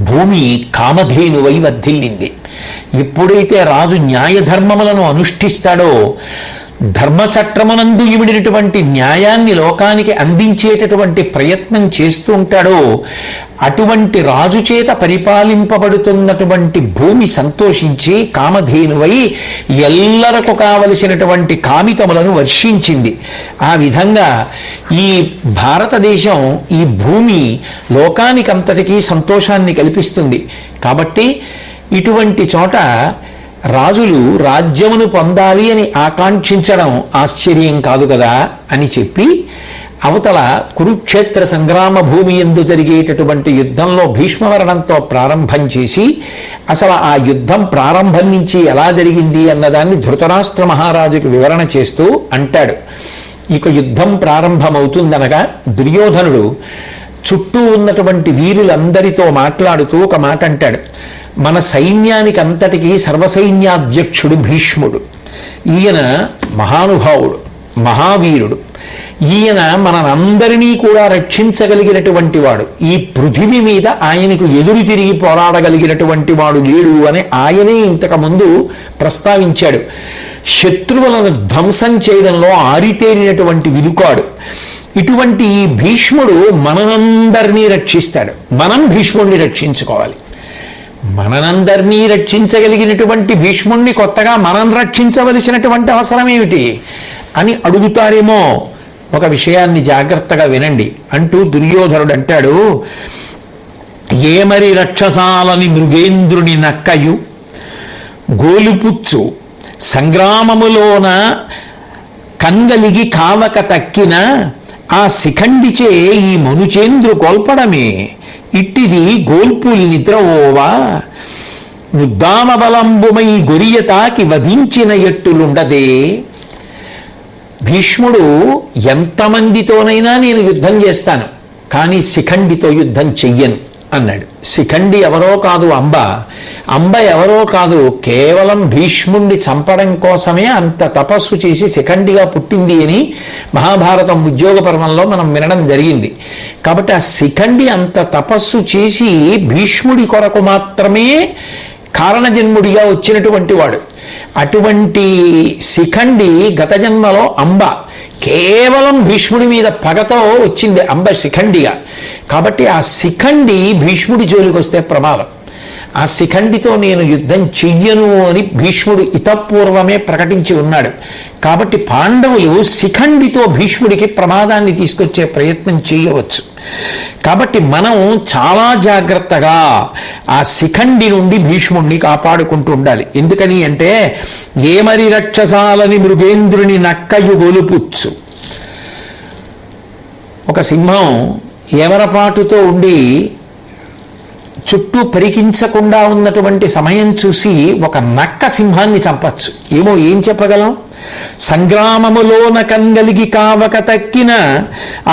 భూమి కామధేనువై వర్ధిల్లింది. ఎప్పుడైతే రాజు న్యాయధర్మములను అనుష్ఠిస్తాడో, ధర్మచట్రమునందు ఇమిడినటువంటి న్యాయాన్ని లోకానికి అందించేటటువంటి ప్రయత్నం చేస్తూ ఉంటాడో, అటువంటి రాజు చేత పరిపాలింపబడుతున్నటువంటి భూమి సంతోషించి కామధేనువై ఎల్లరకు కావలసినటువంటి కామితములను వర్షించింది. ఆ విధంగా ఈ భారతదేశం, ఈ భూమి లోకానికంతటికీ సంతోషాన్ని కల్పిస్తుంది. కాబట్టి ఇటువంటి చోట రాజులు రాజ్యమును పొందాలి అని ఆకాంక్షించడం ఆశ్చర్యం కాదు కదా అని చెప్పి, అవతల కురుక్షేత్ర సంగ్రామ భూమి యందు జరిగేటటువంటి యుద్ధంలో భీష్మవరణంతో ప్రారంభం చేసి, అసలు ఆ యుద్ధం ప్రారంభం నుంచి ఎలా జరిగింది అన్నదాన్ని ధృతరాష్ట్ర మహారాజుకు వివరణ చేస్తూ అంటాడు. ఇక యుద్ధం ప్రారంభమవుతుందనగా దుర్యోధనుడు చుట్టూ ఉన్నటువంటి వీరులందరితో మాట్లాడుతూ ఒక మాట అంటాడు. మన సైన్యానికి అంతటికీ సర్వసైన్యాధ్యక్షుడు భీష్ముడు. ఈయన మహానుభావుడు, మహావీరుడు. ఈయన మనందరినీ కూడా రక్షించగలిగినటువంటి వాడు. ఈ పృథివీ మీద ఆయనకు ఎదురు తిరిగి పోరాడగలిగినటువంటి వాడు లేడు అని ఆయనే ఇంతకుముందు ప్రస్తావించాడు. శత్రువులను ధ్వంసం చేయడంలో ఆరితేరినటువంటి విలుకాడు. ఇటువంటి ఈ భీష్ముడు మనందరినీ రక్షిస్తాడు. మనం భీష్ముడిని రక్షించుకోవాలి. మనందరినీ రక్షించగలిగినటువంటి భీష్ముణ్ణి కొత్తగా మనం రక్షించవలసినటువంటి అవసరం ఏమిటి అని అడుగుతారేమో. ఒక విషయాన్ని జాగ్రత్తగా వినండి అంటూ దుర్యోధనుడు అంటాడు, ఏమరి రక్షసాలని మృగేంద్రుని నక్కయు గోలుపుచ్చు సంగ్రామములోన కంగలిగి కావక తక్కిన ఆ శిఖండిచే ఈ మనుచేంద్రు కోల్పడమే ఇట్టిది గోల్పులి నిద్రవోవా ముద్దామ బలంబుమై గొరియతాకి వధించిన ఎట్టులుండదే. భీష్ముడు ఎంతమందితోనైనా నేను యుద్ధం చేస్తాను, కానీ శిఖండితో యుద్ధం చెయ్యను అన్నాడు. శిఖండి ఎవరో కాదు, అంబ ఎవరో కాదు, కేవలం భీష్ముణ్ణి చంపడం కోసమే అంత తపస్సు చేసి శిఖండిగా పుట్టింది అని మహాభారతం ఉద్యోగ పర్వంలో మనం వినడం జరిగింది. కాబట్టి ఆ శిఖండి అంత తపస్సు చేసి భీష్ముడి కొరకు మాత్రమే కారణజన్ముడిగా వచ్చినటువంటి వాడు. అటువంటి శిఖండి గత జన్మలో అంబ కేవలం భీష్ముడి మీద పగతో వచ్చింది అంబ శిఖండిగా. కాబట్టి ఆ శిఖండి భీష్ముడి జోలికి వస్తే ప్రమాదం. ఆ శిఖండితో నేను యుద్ధం చెయ్యను అని భీష్ముడు ఇతపూర్వమే ప్రకటించి ఉన్నాడు. కాబట్టి పాండవులు శిఖండితో భీష్ముడికి ప్రమాదాన్ని తీసుకొచ్చే ప్రయత్నం చేయవచ్చు. కాబట్టి మనం చాలా జాగ్రత్తగా ఆ శిఖండి నుండి భీష్ముడిని కాపాడుకుంటూ ఉండాలి. ఎందుకని అంటే ఏమరి రక్షసాలని మృగేంద్రుని నక్కయు గొలుపుచ్చు. ఒక సింహం ఏమరపాటుతో ఉండి చుట్టూ పరికించకుండా ఉన్నటువంటి సమయం చూసి ఒక నక్క సింహాన్ని చంపచ్చు. ఏం చెప్పగలం? సంగ్రామములోన కంగలిగి కావక తక్కిన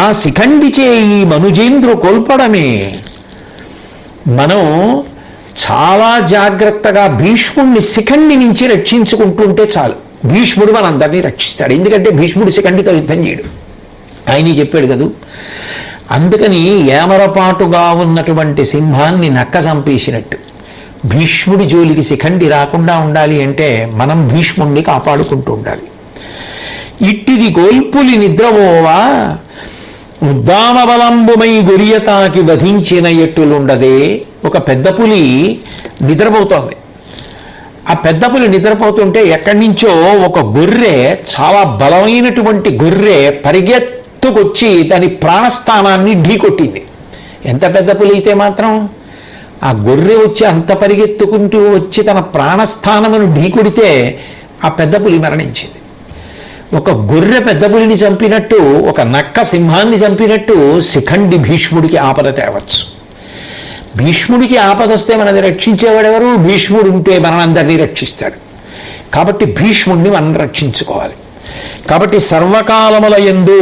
ఆ శిఖండిచే ఈ మనుజేంద్రు కోల్పడమే. మనం చాలా జాగ్రత్తగా భీష్ముడిని శిఖండి నుంచి రక్షించుకుంటుంటే చాలు, భీష్ముడు మనందరినీ రక్షిస్తాడు. ఎందుకంటే భీష్ముడు శిఖండితో యుద్ధం చేయడు, ఆయన చెప్పాడు కదూ. అందుకని ఏమరపాటుగా ఉన్నటువంటి సింహాన్ని నక్క చంపేసినట్టు భీష్ముడి జోలికి శిఖండి రాకుండా ఉండాలి అంటే మనం భీష్ముడిని కాపాడుకుంటూ ఉండాలి. ఇట్టిది గోల్పులి నిద్రవోవా ఉద్దామ బలంబుమై గొరియతాకి వధించిన ఎట్టులుండదే. ఒక పెద్ద పులి నిద్రపోతోంది. ఆ పెద్ద పులి నిద్రపోతుంటే ఎక్కడి నుంచో ఒక గొర్రె, చాలా బలమైనటువంటి గొర్రె పరిగెత్తుకొచ్చి దాని ప్రాణస్థానాన్ని ఢీకొట్టింది. ఎంత పెద్ద పులి అయితే మాత్రం ఆ గొర్రె వచ్చి అంత పరిగెత్తుకుంటూ వచ్చి తన ప్రాణస్థానమును ఢీకొడితే ఆ పెద్ద పులి మరణించింది. ఒక గొర్రె పెద్ద పులిని చంపినట్టు, ఒక నక్క సింహాన్ని చంపినట్టు శిఖండి భీష్ముడికి ఆపద తేవచ్చు. భీష్ముడికి ఆపద వస్తే మనది రక్షించేవాడెవరు? భీష్ముడు ఉంటే మనందరినీ రక్షిస్తాడు. కాబట్టి భీష్ముడిని మనం రక్షించుకోవాలి. కాబట్టి సర్వకాలముల యందు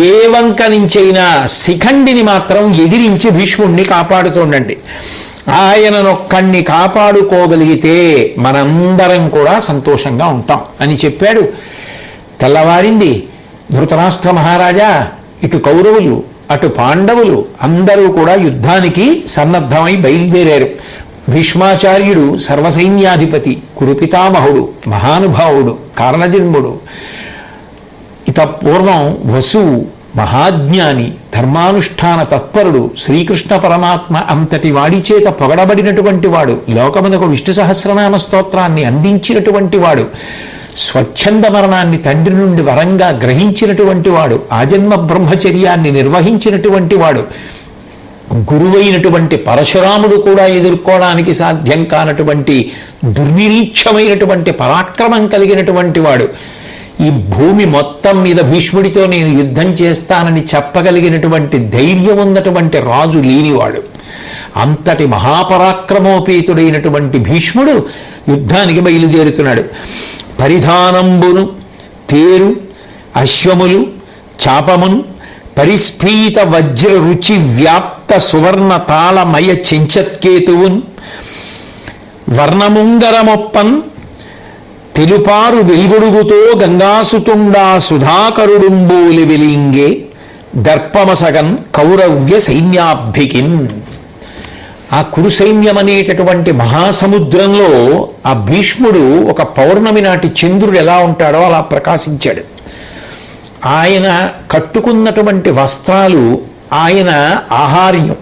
ఏ వంక నుంచైనా శిఖండిని మాత్రం ఎదిరించి భీష్ముడిని కాపాడుతుండండి. ఆయననొక్కడిని కాపాడుకోగలిగితే మనందరం కూడా సంతోషంగా ఉంటాం అని చెప్పాడు. తెల్లవారింది. ధృతరాష్ట్ర మహారాజా, ఇటు కౌరవులు అటు పాండవులు అందరూ కూడా యుద్ధానికి సన్నద్ధమై బయలుదేరారు. భీష్మాచార్యుడు సర్వసైన్యాధిపతి, కురుపితామహుడు, మహానుభావుడు, కారణజన్ముడు. ఇత పూర్వం వసువు మహాజ్ఞాని, ధర్మానుష్ఠాన తత్పరుడు, శ్రీకృష్ణ పరమాత్మ అంతటి వాడి చేత పొగడబడినటువంటి వాడు, లోకమునకు విష్ణు సహస్రనామ స్తోత్రాన్ని అందించినటువంటి వాడు, స్వచ్ఛంద మరణాన్ని తండ్రి నుండి వరంగా గ్రహించినటువంటి వాడు, ఆజన్మ బ్రహ్మచర్యాన్ని నిర్వహించినటువంటి వాడు, గురువైనటువంటి పరశురాముడు కూడా ఎదుర్కోవడానికి సాధ్యం కానటువంటి దుర్నిరీక్షమైనటువంటి పరాక్రమం కలిగినటువంటి వాడు, ఈ భూమి మొత్తం మీద భీష్ముడితో నేను యుద్ధం చేస్తానని చెప్పగలిగినటువంటి ధైర్యం ఉన్నటువంటి రాజు లేనివాడు. అంతటి మహాపరాక్రమోపేతుడైనటువంటి భీష్ముడు యుద్ధానికి బయలుదేరుతున్నాడు. పరిధానంబును తేరు అశ్వములు చాపమును పరిస్ఫీత వజ్ర రుచి వ్యాప్త సువర్ణ తాళమయ చెంచత్కేతువున్ వర్ణముంగరమొప్పన్ తెలుపారు వెల్గొడుగుతో గంగాసుతుండా సుధాకరుడుంబోలి వెలింగే దర్పమసగన్ కౌరవ్య సైన్యాభికిన్. ఆ కురు సైన్యం అనేటటువంటి మహాసముద్రంలో ఆ భీష్ముడు ఒక పౌర్ణమి నాటి చంద్రుడు ఎలా ఉంటాడో అలా ప్రకాశించాడు. ఆయన కట్టుకున్నటువంటి వస్త్రాలు, ఆయన ఆహార్యం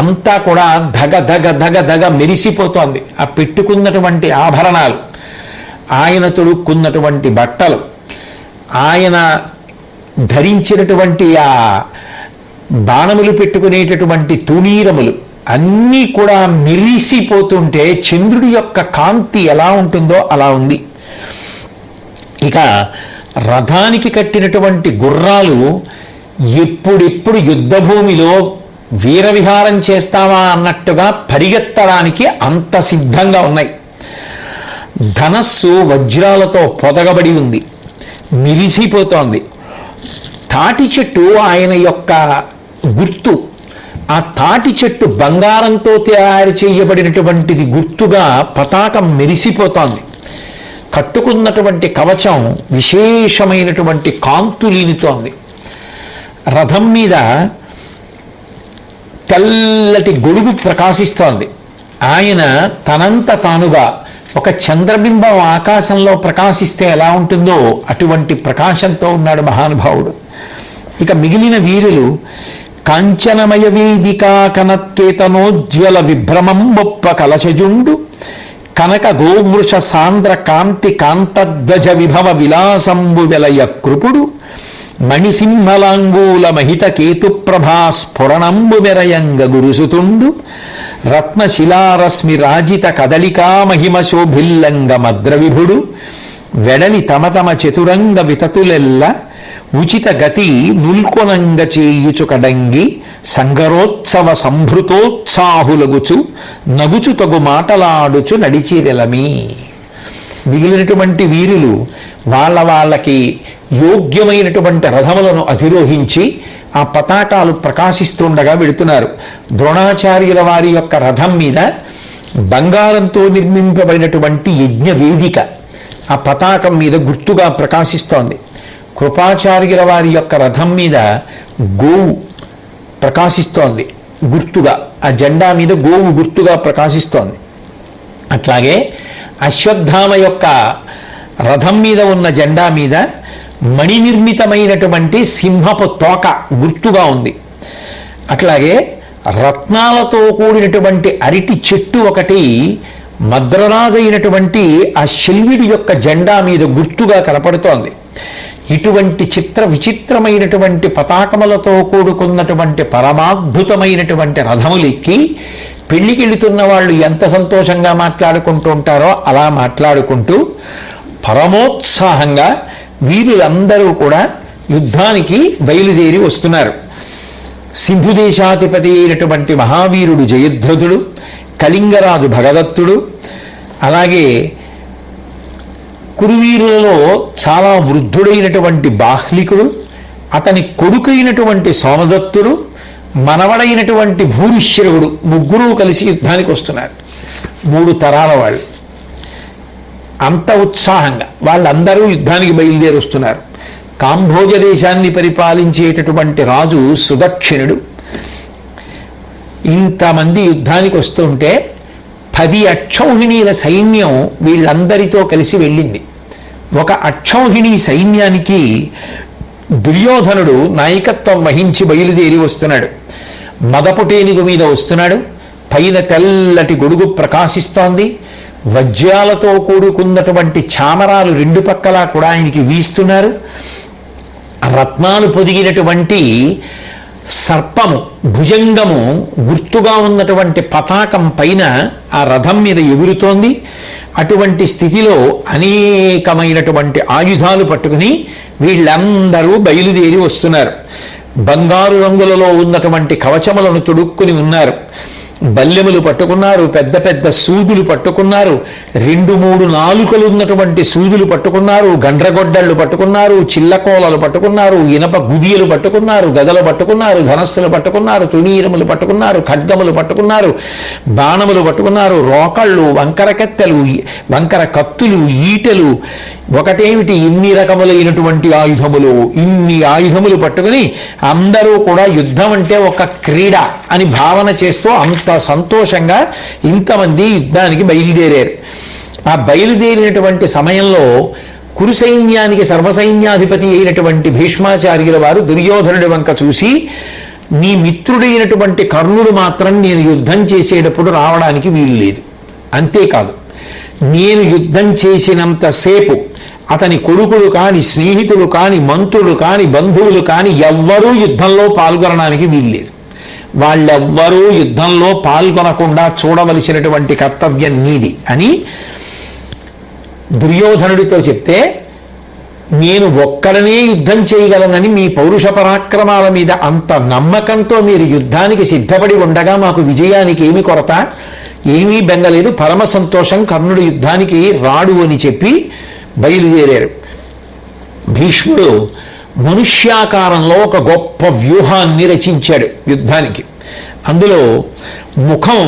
అంతా కూడా ధగ ధగ ధగ ధగ మెరిసిపోతోంది. ఆ పెట్టుకున్నటువంటి ఆభరణాలు, ఆయన తొడుక్కున్నటువంటి బట్టలు, ఆయన ధరించినటువంటి ఆ బాణములు పెట్టుకునేటటువంటి తునీరములు అన్నీ కూడా మెరిసిపోతుంటే చంద్రుడి యొక్క కాంతి ఎలా ఉంటుందో అలా ఉంది. ఇక రథానికి కట్టినటువంటి గుర్రాలు ఎప్పుడెప్పుడు యుద్ధభూమిలో వీరవిహారం చేస్తావా అన్నట్టుగా పరిగెత్తడానికి అంత సిద్ధంగా ఉన్నాయి. ధనస్సు వజ్రాలతో పొదగబడి ఉంది, మిరిసిపోతోంది. తాటి చెట్టు ఆయన యొక్క గుర్తు. ఆ తాటి చెట్టు బంగారంతో తయారు చేయబడినటువంటిది గుర్తుగా పతాకం మెరిసిపోతోంది. కట్టుకున్నటువంటి కవచం విశేషమైనటువంటి కాంతులీనితోంది. రథం మీద తెల్లటి గొడుగు ప్రకాశిస్తోంది. ఆయన తనంత తానుగా ఒక చంద్రబింబం ఆకాశంలో ప్రకాశిస్తే ఎలా ఉంటుందో అటువంటి ప్రకాశంతో ఉన్నాడు మహానుభావుడు. ఇక మిగిలిన వీరులు కాంచనమయ వేదికా కనత్కేతనోజ్వల విభ్రమం బొప్ప కలశజుండు కనక గోవృష సాంద్ర కాంతి కాంతధ్వజ విభవ విలాసంబు వెలయ కృపుడు మణిసింహలాంగూల మహిత కేతుప్రభా స్ఫురణంబు మెరయంగ గురుసుతుండు రత్నశిలారశ్మి రాజిత కదలికా మహిమ శోభిల్లంగ మద్రవిభుడు వెడలి తమ తమ చతురంగ వితతులెల్ల ఉచిత గతి నుల్కొనంగ చేయుచు కడంగి సంగరోత్సవ సంభృతోత్సాహులగుచు నగుచు తగు మాటలాడుచు నడిచిరెలమి. మిగిలినటువంటి వీరులు వాళ్ళకి యోగ్యమైనటువంటి రథములను అధిరోహించి ఆ పతాకాలు ప్రకాశిస్తుండగా వెళుతున్నారు. ద్రోణాచార్యుల వారి యొక్క రథం మీద బంగారంతో నిర్మింపబడినటువంటి యజ్ఞ వేదిక ఆ పతాకం మీద గుర్తుగా ప్రకాశిస్తోంది. కృపాచార్యుల వారి యొక్క రథం మీద గోవు ప్రకాశిస్తోంది గుర్తుగా, ఆ జెండా మీద గోవు గుర్తుగా ప్రకాశిస్తోంది. అట్లాగే అశ్వత్థామ యొక్క రథం మీద ఉన్న జెండా మీద మణినిర్మితమైనటువంటి సింహపు తోక గుర్తుగా ఉంది. అట్లాగే రత్నాలతో కూడినటువంటి అరటి చెట్టు ఒకటి మద్రరాజైనటువంటి ఆ శల్యుడి యొక్క జెండా మీద గుర్తుగా కనపడుతోంది. ఇటువంటి చిత్ర విచిత్రమైనటువంటి పతాకములతో కూడుకున్నటువంటి పరమాద్భుతమైనటువంటి రథములెక్కి పెళ్లికి వెళుతున్న వాళ్ళు ఎంత సంతోషంగా మాట్లాడుకుంటూ ఉంటారో అలా మాట్లాడుకుంటూ పరమోత్సాహంగా వీరులందరూ కూడా యుద్ధానికి బయలుదేరి వస్తున్నారు. సింధు దేశాధిపతి అయినటువంటి మహావీరుడు జయద్రథుడు, కళింగరాజు భగదత్తుడు, అలాగే కురువీరులలో చాలా వృద్ధుడైనటువంటి బాహ్లికుడు, అతని కొడుకైనటువంటి సోమదత్తుడు, మనవడైనటువంటి భూరిశ్రవుడు, ముగ్గురు కలిసి యుద్ధానికి వస్తున్నారు. 3 తరాల వాళ్ళు. అంత ఉత్సాహంగా వాళ్ళందరూ యుద్ధానికి బయలుదేరి వస్తున్నారు. కాంభోజ దేశాన్ని పరిపాలించేటటువంటి రాజు సుదక్షిణుడు. ఇంతమంది యుద్ధానికి వస్తుంటే 10 అక్షౌహిణీల సైన్యం వీళ్ళందరితో కలిసి వెళ్ళింది. ఒక అక్షౌహిణీ సైన్యానికి దుర్యోధనుడు నాయకత్వం వహించి బయలుదేరి వస్తున్నాడు. మదపుటేనుగు మీద వస్తున్నాడు. పైన తెల్లటి గొడుగు ప్రకాశిస్తోంది. వజ్రాలతో కూడుకున్నటువంటి చామరాలు 2 పక్కలా కూడా ఆయనకి వీస్తున్నారు. రత్నాలు పొదిగినటువంటి సర్పము భుజంగము గుర్తుగా ఉన్నటువంటి పతాకం పైన ఆ రథం మీద ఎగురుతోంది. అటువంటి స్థితిలో అనేకమైనటువంటి ఆయుధాలు పట్టుకుని వీళ్ళందరూ బయలుదేరి వస్తున్నారు. బంగారు రంగులలో ఉన్నటువంటి కవచములను తొడుక్కుని ఉన్నారు. బల్లెములు పట్టుకున్నారు, పెద్ద పెద్ద సూదులు పట్టుకున్నారు, 2-3 నాలుకలు ఉన్నటువంటి సూదులు పట్టుకున్నారు, గండ్రగొడ్డళ్ళు పట్టుకున్నారు, చిల్లకోలలు పట్టుకున్నారు, ఇనప గుడియలు పట్టుకున్నారు, గదలు పట్టుకున్నారు, ధనస్సులు పట్టుకున్నారు, తుణీరములు పట్టుకున్నారు, ఖడ్గములు పట్టుకున్నారు, బాణములు పట్టుకున్నారు, రోకళ్ళు, వంకర కత్తెలు, వంకర కత్తులు, ఈటెలు, ఒకటేమిటి ఇన్ని రకములైనటువంటి ఆయుధములు. ఇన్ని ఆయుధములు పట్టుకుని అందరూ కూడా యుద్ధం అంటే ఒక క్రీడ అని భావన చేస్తూ అంత సంతోషంగా ఇంతమంది యుద్ధానికి బయలుదేరారు. ఆ బయలుదేరినటువంటి సమయంలో కురు సైన్యానికి సర్వసైన్యాధిపతి అయినటువంటి భీష్మాచార్యుల వారు దుర్యోధనుడి వంక చూసి, నీ మిత్రుడైనటువంటి కర్ణుడు మాత్రం నేను యుద్ధం చేసేటప్పుడు రావడానికి వీలు లేదు. అంతేకాదు, నేను యుద్ధం చేసినంతసేపు అతని కొడుకులు కాని, స్నేహితులు కాని, మంత్రులు కాని, బంధువులు కాని ఎవ్వరూ యుద్ధంలో పాల్గొనడానికి వీల్లేదు. వాళ్ళెవ్వరూ యుద్ధంలో పాల్గొనకుండా చూడవలసినటువంటి కర్తవ్యం నీది అని దుర్యోధనుడితో చెప్తే, నేను ఒక్కడనే యుద్ధం చేయగలనని మీ పౌరుష పరాక్రమాల మీద అంత నమ్మకంతో మీరు యుద్ధానికి సిద్ధపడి ఉండగా మాకు విజయానికి ఏమి కొరత, ఏమీ బెంగలేదు, పరమ సంతోషం, కర్ణుడు యుద్ధానికి రాడు అని చెప్పి బయలుదేరారు. భీష్ముడు మనుష్యాకారంలో ఒక గొప్ప వ్యూహాన్ని రచించాడు యుద్ధానికి. అందులో ముఖం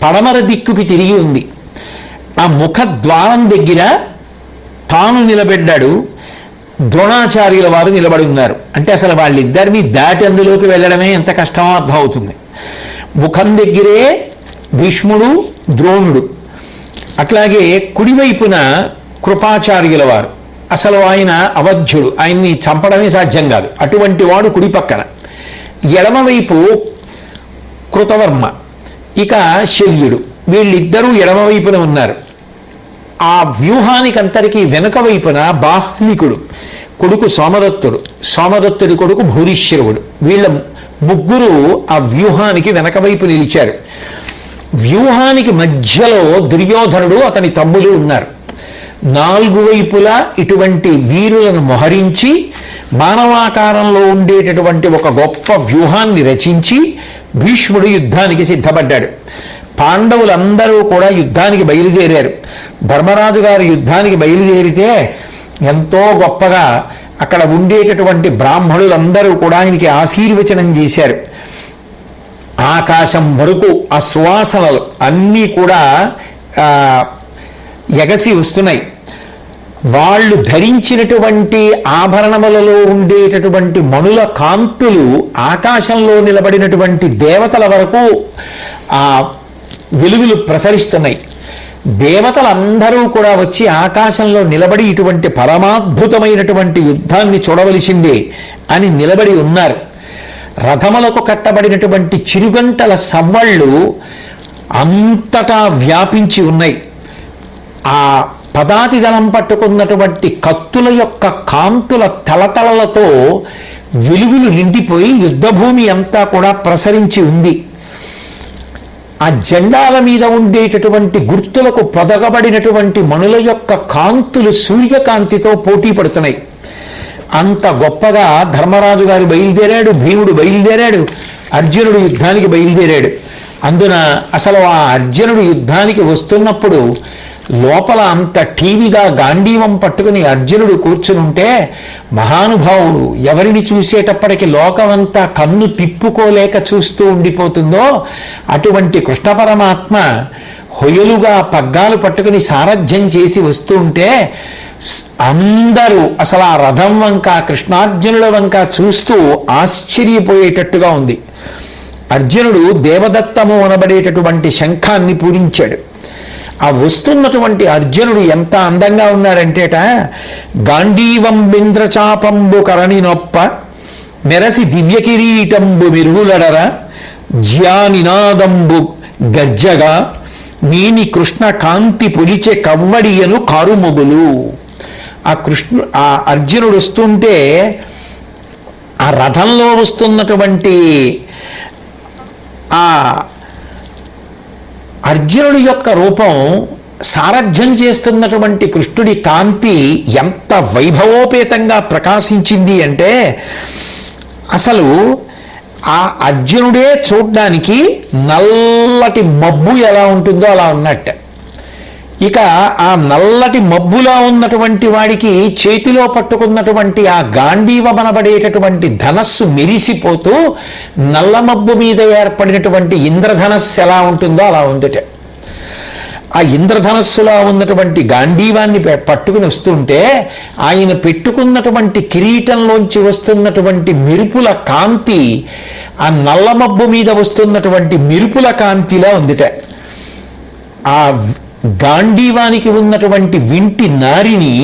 పడమర దిక్కుకి తిరిగి ఉంది. ఆ ముఖ ద్వారం దగ్గర తాను నిలబడ్డాడు, ద్రోణాచార్యుల వారు నిలబడి ఉన్నారు. అంటే అసలు వాళ్ళిద్దరిని దాటి అందులోకి వెళ్ళడమే ఎంత కష్టమో అర్థం అవుతుంది. ముఖం దగ్గరే భీష్ముడు, ద్రోణుడు, అట్లాగే కుడివైపున కృపాచార్యుల వారు. అసలు ఆయన అవధ్యుడు, ఆయన్ని చంపడమే సాధ్యం కాదు, అటువంటి వాడు కుడి పక్కన. ఎడమవైపు కృతవర్మ, ఇక శల్యుడు, వీళ్ళిద్దరూ ఎడమవైపున ఉన్నారు. ఆ వ్యూహానికంతరికీ వెనుక వైపున బాహ్లికుడు కొడుకు సోమదత్తుడు, సోమదత్తుడి కొడుకు భూరిశ్రవుడు, వీళ్ళ ముగ్గురు ఆ వ్యూహానికి వెనక వైపు నిలిచారు. వ్యూహానికి మధ్యలో దుర్యోధనుడు, అతని తమ్ములు ఉన్నారు. 4 వైపులా ఇటువంటి వీరులను మోహరించి మానవాకారంలో ఉండేటటువంటి ఒక గొప్ప వ్యూహాన్ని రచించి భీష్ముడు యుద్ధానికి సిద్ధపడ్డాడు. పాండవులందరూ కూడా యుద్ధానికి బయలుదేరారు. ధర్మరాజు గారు యుద్ధానికి బయలుదేరితే ఎంతో గొప్పగా అక్కడ ఉండేటటువంటి బ్రాహ్మణులందరూ కూడా ఆయనకి ఆశీర్వచనం చేశారు. ఆకాశం వరకు ఆ సువాసనలు అన్నీ కూడా ఎగసి వస్తున్నాయి. వాళ్ళు ధరించినటువంటి ఆభరణములలో ఉండేటటువంటి మణుల కాంతులు ఆకాశంలో నిలబడినటువంటి దేవతల వరకు ఆ వెలుగులు ప్రసరిస్తున్నాయి. దేవతలందరూ కూడా వచ్చి ఆకాశంలో నిలబడి ఇటువంటి పరమాద్భుతమైనటువంటి యుద్ధాన్ని చూడవలసిందే అని నిలబడి ఉన్నారు. రథములకు కట్టబడినటువంటి చిరుగంటల సవ్వళ్ళు అంతటా వ్యాపించి ఉన్నాయి. ఆ పదాతి దళం పట్టుకున్నటువంటి కత్తుల యొక్క కాంతుల తలతలలతో వెలుగులు నిండిపోయి యుద్ధభూమి అంతా కూడా ప్రసరించి ఉంది. ఆ జెండాల మీద ఉండేటటువంటి గుర్తులకు పొదగబడినటువంటి మణుల యొక్క కాంతులు సూర్యకాంతితో పోటీ పడుతున్నాయి. అంత గొప్పగా ధర్మరాజు గారు బయలుదేరాడు, భీముడు బయలుదేరాడు, అర్జునుడు యుద్ధానికి బయలుదేరాడు. అందున అసలు ఆ అర్జునుడు యుద్ధానికి వస్తున్నప్పుడు లోపల అంత టీవీగా గాంధీవం పట్టుకుని అర్జునుడు కూర్చునుంటే మహానుభావుడు ఎవరిని చూసేటప్పటికి లోకమంతా కన్ను తిప్పుకోలేక చూస్తూ ఉండిపోతుందో అటువంటి కృష్ణ పరమాత్మ హొయలుగా పగ్గాలు పట్టుకుని సారథ్యం చేసి వస్తూ ఉంటే అందరూ అసలు ఆ రథం వంక కృష్ణార్జునుల వంక చూస్తూ ఆశ్చర్యపోయేటట్టుగా ఉంది. అర్జునుడు దేవదత్తము అనబడేటటువంటి శంఖాన్ని పూరించాడు. ఆ వస్తున్నటువంటి అర్జునుడు ఎంత అందంగా ఉన్నాడంటేట, గాంధీవం బింద్రచాపంబు కరణి నొప్ప మెరసి దివ్య కిరీటంబు మిరుగులడర జ్యానినాదంబు గర్జగా నీని కృష్ణ కాంతి పులిచె కవ్వడియను కారుమొగులు. ఆ అర్జునుడు వస్తుంటే ఆ రథంలో వస్తున్నటువంటి ఆ అర్జునుడి యొక్క రూపం, సారథ్యం చేస్తున్నటువంటి కృష్ణుడి కాంతి ఎంత వైభవోపేతంగా ప్రకాశించింది అంటే అసలు ఆ అర్జునుడే చూడ్డానికి నల్లటి మబ్బు ఎలా ఉంటుందో అలా ఉన్నట్టు. ఇక ఆ నల్లటి మబ్బులా ఉన్నటువంటి వాడికి చేతిలో పట్టుకున్నటువంటి ఆ గాంధీవమనబడేటటువంటి ధనస్సు మెరిసిపోతూ నల్ల మబ్బు మీద ఏర్పడినటువంటి ఇంద్రధనస్సు ఎలా ఉంటుందో అలా ఉందట. ఆ ఇంద్రధనస్సులా ఉన్నటువంటి గాంధీవాన్ని పట్టుకుని వస్తుంటే ఆయన పెట్టుకున్నటువంటి కిరీటంలోంచి వస్తున్నటువంటి మెరుపుల కాంతి ఆ నల్ల మబ్బు మీద వస్తున్నటువంటి మెరుపుల కాంతిలా ఉందిట. ఆ గాంధీవానికి ఉన్నటువంటి వింటి నారిని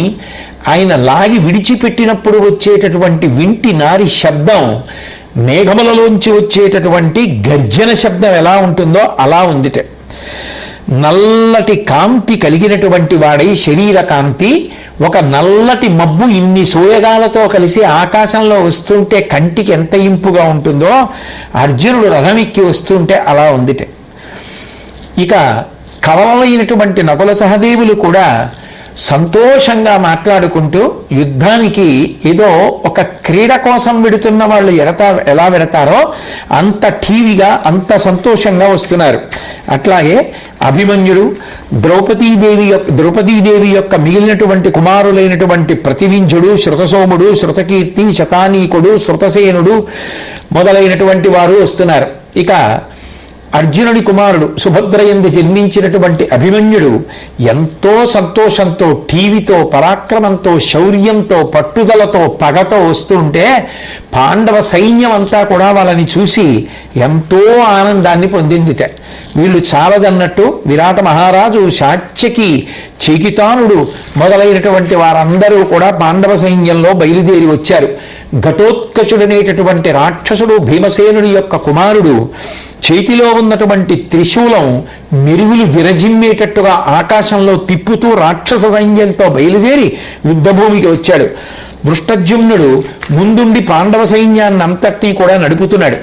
ఆయన లాగి విడిచిపెట్టినప్పుడు వచ్చేటటువంటి వింటి నారి శబ్దం, మేఘములలోంచి వచ్చేటటువంటి గర్జన శబ్దం ఎలా ఉంటుందో అలా ఉందిట. నల్లటి కాంతి కలిగినటువంటి వాడై, శరీర కాంతి, ఒక నల్లటి మబ్బు ఇన్ని సోయగాలతో కలిసి ఆకాశంలో వస్తుంటే కంటికి ఎంత ఇంపుగా ఉంటుందో అర్జునుడు రథమెక్కి వస్తుంటే అలా ఉందిట. ఇక కవలైనటువంటి నకుల సహదేవులు కూడా సంతోషంగా మాట్లాడుకుంటూ యుద్ధానికి ఏదో ఒక క్రీడ కోసం వెడుతున్న వాళ్ళు ఎలా వెడతారో అంత టీవీగా అంత సంతోషంగా వస్తున్నారు. అట్లాగే అభిమన్యుడు, ద్రౌపదీదేవి యొక్క మిగిలినటువంటి కుమారులైనటువంటి ప్రతివింజుడు, శృతసోముడు, శృతకీర్తి, శతానీకుడు, శృతసేనుడు మొదలైనటువంటి వారు వస్తున్నారు. ఇక అర్జునుడి కుమారుడు సుభద్రయందు జన్మించినటువంటి అభిమన్యుడు ఎంతో సంతోషంతో, టీవీతో, పరాక్రమంతో, శౌర్యంతో, పట్టుదలతో, పగతో వస్తుంటే పాండవ సైన్యం అంతా కూడా వాళ్ళని చూసి ఎంతో ఆనందాన్ని పొందిందిట. వీళ్ళు చాలదన్నట్టు విరాట మహారాజు, శాత్యకి, చైకితానుడు మొదలైనటువంటి వారందరూ కూడా పాండవ సైన్యంలో బయలుదేరి వచ్చారు. ఘటోత్కచుడనేటటువంటి రాక్షసుడు భీమసేనుడి యొక్క కుమారుడు చేతిలో ఉన్నటువంటి త్రిశూలం మెరుగులు విరజిమ్మేటట్టుగా ఆకాశంలో తిప్పుతూ రాక్షస సైన్యంతో బయలుదేరి యుద్ధభూమికి వచ్చాడు. వృష్టజుమ్నుడు ముందుండి పాండవ సైన్యాన్ని అంతటినీ కూడా నడుపుతున్నాడు.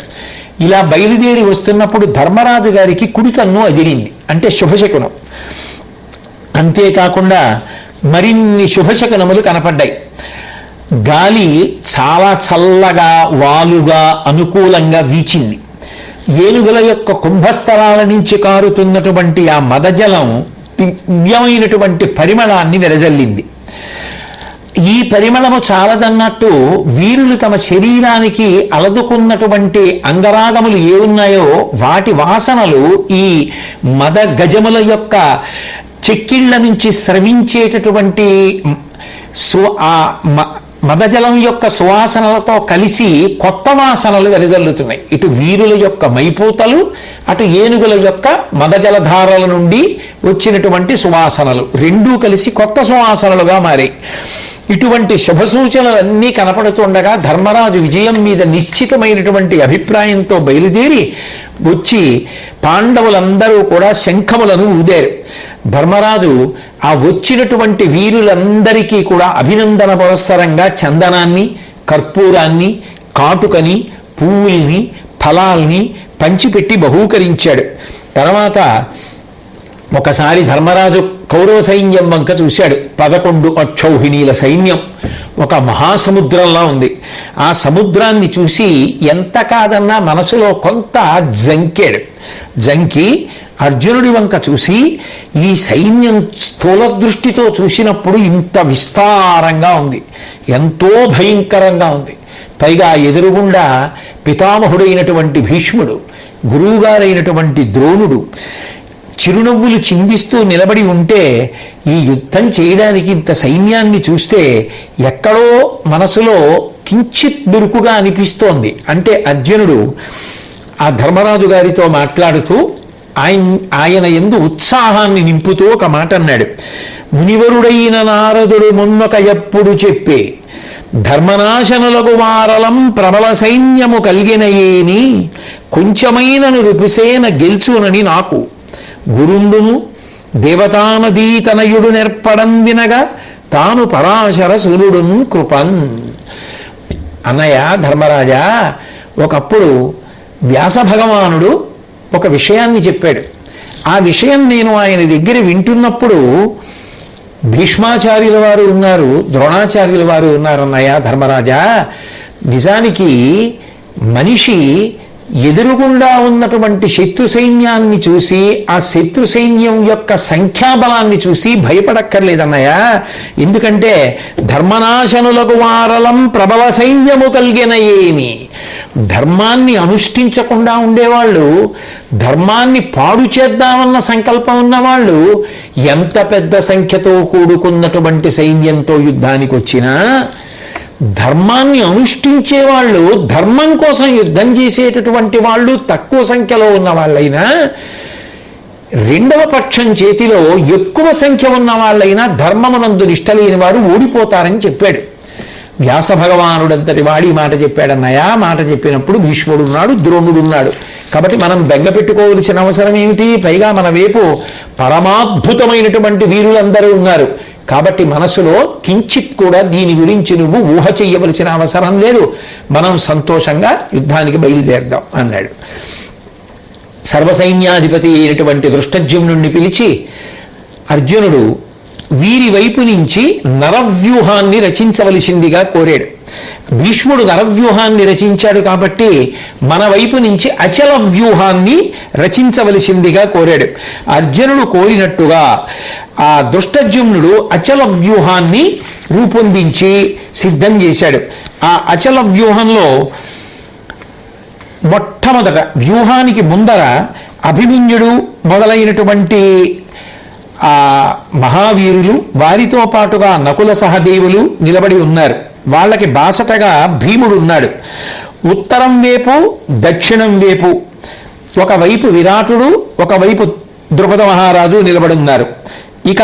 ఇలా బయలుదేరి వస్తున్నప్పుడు ధర్మరాజు గారికి కుడికన్ను అదిరింది, అంటే శుభశకునం. అంతేకాకుండా మరిన్ని శుభశకునములు కనపడ్డాయి. గాలి చాలా చల్లగా, వాలుగా, అనుకూలంగా వీచింది. ఏనుగుల యొక్క కుంభస్థలాల నుంచి కారుతున్నటువంటి ఆ మదజలం దివ్యమైనటువంటి పరిమళాన్ని వెదజల్లింది. ఈ పరిమళము చాలదన్నట్టు వీరులు తమ శరీరానికి అలదుకున్నటువంటి అంగరాగములు ఏమున్నాయో వాటి వాసనలు ఈ మద గజముల యొక్క చెక్కిళ్ల నుంచి స్రవించేటటువంటి మదజలం యొక్క సువాసనలతో కలిసి కొత్త వాసనలు వెదజల్లుతున్నాయి. ఇటు వీరుల యొక్క మైపూతలు, అటు ఏనుగుల యొక్క మదజలధారల నుండి వచ్చినటువంటి సువాసనలు రెండూ కలిసి కొత్త సువాసనలుగా మారాయి. ఇటువంటి శుభ సూచనలన్నీ కనపడుతుండగా ధర్మరాజు విజయం మీద నిశ్చితమైనటువంటి అభిప్రాయంతో బయలుదేరి వచ్చి పాండవులందరూ కూడా శంఖములను ఊదారు. ధర్మరాజు ఆ వచ్చినటువంటి వీరులందరికీ కూడా అభినందన పురస్సరంగా చందనాన్ని, కర్పూరాన్ని, కాటుకని, పువ్వుల్ని, ఫలాల్ని పంచిపెట్టి బహూకరించాడు. తర్వాత ఒకసారి ధర్మరాజు కౌరవ సైన్యం వంక చూశాడు. 11 అక్షౌహిణీల సైన్యం ఒక మహాసముద్రంలా ఉంది. ఆ సముద్రాన్ని చూసి ఎంత కాదన్నా మనసులో కొంత జంకి అర్జునుడి వంక చూసి, ఈ సైన్యం స్థూల దృష్టితో చూసినప్పుడు ఇంత విస్తారంగా ఉంది, ఎంతో భయంకరంగా ఉంది. పైగా ఎదురుగుండా పితామహుడైనటువంటి భీష్ముడు, గురువుగారైనటువంటి ద్రోణుడు, చిరునవ్వులు చిందిస్తూ నిలబడి ఉంటే ఈ యుద్ధం చేయడానికి ఇంత సైన్యాన్ని చూస్తే ఎక్కడో మనసులో కించిత్ బిరుకుగా అనిపిస్తోంది. అంటే అర్జునుడు ఆ ధర్మరాజు గారితో మాట్లాడుతూ ఆయన యందు ఉత్సాహాన్ని నింపుతూ ఒక మాట అన్నాడు. మునివరుడైన నారదుడు మొన్నొక ఎప్పుడు చెప్పే ధర్మనాశనులకు వారలం ప్రబల సైన్యము కలిగిన ఏని కొంచెమైనను రుపిసేన గెల్చునని నాకు గురుండును దేవతానదీతనయుడు నెర్పడం వినగా తాను పరాశర సురుడున్ కృపన్. అన్నయ్య ధర్మరాజా, ఒకప్పుడు వ్యాస భగవానుడు ఒక విషయాన్ని చెప్పాడు. ఆ విషయం నేను ఆయన దగ్గర వింటున్నప్పుడు భీష్మాచార్యుల వారు ఉన్నారు, ద్రోణాచార్యుల వారు ఉన్నారు. అన్నయ్య ధర్మరాజా, నిజానికి మనిషి ఎదురుగుండా ఉన్నటువంటి శత్రు సైన్యాన్ని చూసి ఆ శత్రు సైన్యం యొక్క సంఖ్యాబలాన్ని చూసి భయపడక్కర్లేదన్నయ్య. ఎందుకంటే ధర్మనాశనులకు వారలం ప్రబల సైన్యము కలిగిన ఏమి, ధర్మాన్ని అనుష్ఠించకుండా ఉండేవాళ్ళు, ధర్మాన్ని పాడు చేద్దామన్న సంకల్పం ఉన్నవాళ్ళు ఎంత పెద్ద సంఖ్యతో కూడుకున్నటువంటి సైన్యంతో యుద్ధానికి వచ్చినా ధర్మాన్ని అనుష్ఠించే వాళ్ళు, ధర్మం కోసం యుద్ధం చేసేటటువంటి వాళ్ళు తక్కువ సంఖ్యలో ఉన్న వాళ్ళైనా, రెండవ పక్షం చేతిలో ఎక్కువ సంఖ్య ఉన్న వాళ్ళైనా ధర్మమునందు నిష్ట లేని వారు ఓడిపోతారని చెప్పాడు వ్యాస భగవానుడంతటి వాడి మాట చెప్పాడన్నయ్య. మాట చెప్పినప్పుడు భీష్ముడు ఉన్నాడు, ద్రోణుడు ఉన్నాడు. కాబట్టి మనం బెంగ పెట్టుకోవలసిన అవసరం ఏమిటి? పైగా మన వైపు పరమాద్భుతమైనటువంటి వీరులందరూ ఉన్నారు. కాబట్టి మనసులో కించిత్ కూడా దీని గురించి నువ్వు ఊహ చెయ్యవలసిన అవసరం లేదు. మనం సంతోషంగా యుద్ధానికి బయలుదేరదాం అన్నాడు. సర్వసైన్యాధిపతి అయినటువంటి దృష్టజ్యుమ్నుణ్ణి పిలిచి అర్జునుడు వీరి వైపు నుంచి నరవ్యూహాన్ని రచించవలసిందిగా కోరాడు. భీష్ముడు నరవ్యూహాన్ని రచించాడు కాబట్టి మన వైపు నుంచి అచల వ్యూహాన్ని రచించవలసిందిగా కోరాడు. అర్జునుడు కోరినట్టుగా ఆ దుష్టజ్యుమ్నుడు అచల వ్యూహాన్ని రూపొందించి సిద్ధం చేశాడు. ఆ అచల వ్యూహంలో మొట్టమొదట వ్యూహానికి ముందర అభిమన్యుడు మొదలైనటువంటి ఆ మహావీరులు, వారితో పాటుగా నకుల సహదేవులు నిలబడి ఉన్నారు. వాళ్ళకి బాసటగా భీముడు ఉన్నాడు. ఉత్తరం వైపు దక్షిణం వైపు ఒకవైపు విరాటుడు, ఒకవైపు ద్రుపద మహారాజు నిలబడున్నారు. ఇక